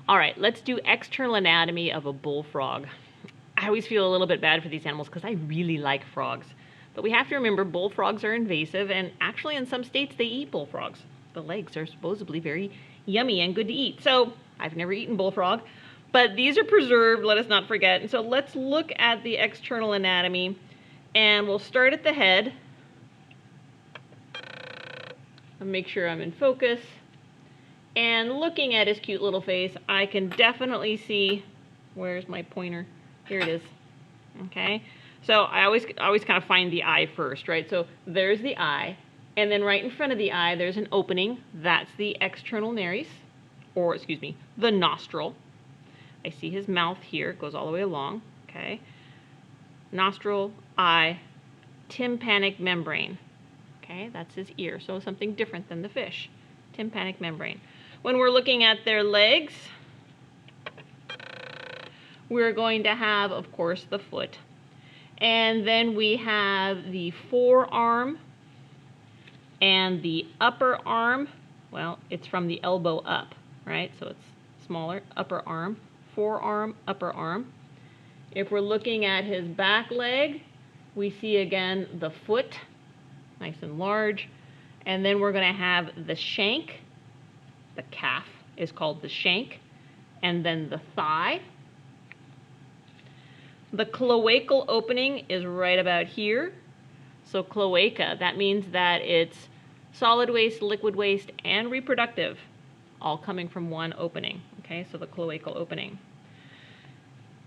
All right, let's do external anatomy of a bullfrog. I always feel a little bit bad for these animals because I really like frogs. But we have to remember bullfrogs are invasive, and actually in some states they eat bullfrogs. The legs are supposedly very yummy and good to eat. So I've never eaten bullfrog, but these are preserved, let us not forget. And so let's look at the external anatomy, and we'll start at the head. I'll make sure I'm in focus. And looking at his cute little face, I can definitely see, where's my pointer? Here it is. Okay, so I always kind of find the eye first, right? So there's the eye, and then right in front of the eye, there's an opening. That's the external nares, or excuse me, the nostril. I see his mouth here, it goes all the way along, okay? Nostril, eye, tympanic membrane. Okay, that's his ear, so something different than the fish. Tympanic membrane. When we're looking at their legs, we're going to have, of course, the foot. And then we have the forearm and the upper arm. Well, it's from the elbow up, right? So it's smaller, upper arm, forearm, upper arm. If we're looking at his back leg, we see again the foot, nice and large. And then we're going to have the shank. The calf is called the shank. And then the thigh. The cloacal opening is right about here. So cloaca, that means that it's solid waste, liquid waste, and reproductive, all coming from one opening. Okay, so the cloacal opening.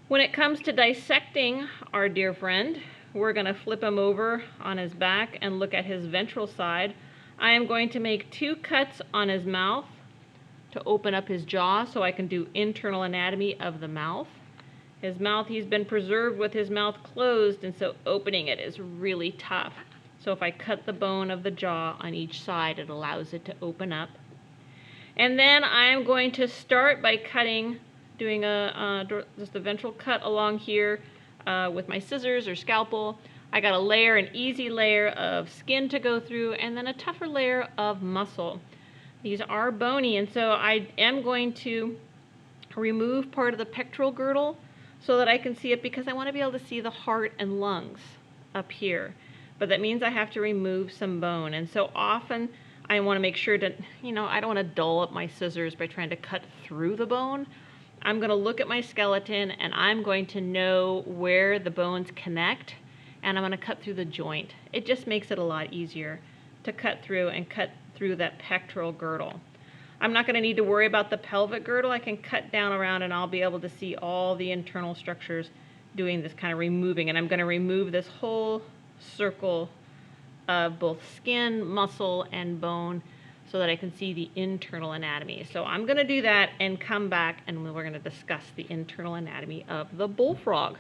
When it comes to dissecting our dear friend, we're going to flip him over on his back and look at his ventral side. I am going to make 2 cuts on his mouth to open up his jaw so I can do internal anatomy of the mouth. His mouth, he's been preserved with his mouth closed, and so opening it is really tough. So if I cut the bone of the jaw on each side, it allows it to open up. And then I am going to start by cutting, doing just a ventral cut along here with my scissors or scalpel. I got a layer, an easy layer of skin to go through, and then a tougher layer of muscle. These are bony, and so I am going to remove part of the pectoral girdle so that I can see it, because I want to be able to see the heart and lungs up here. But that means I have to remove some bone, and so often I want to make sure to, I don't want to dull up my scissors by trying to cut through the bone. I'm going to look at my skeleton, and I'm going to know where the bones connect, and I'm going to cut through the joint. It just makes it a lot easier to cut through that pectoral girdle. I'm not going to need to worry about the pelvic girdle. I can cut down around and I'll be able to see all the internal structures doing this kind of removing. And I'm going to remove this whole circle of both skin, muscle, and bone so that I can see the internal anatomy. So I'm going to do that and come back, and we're going to discuss the internal anatomy of the bullfrog.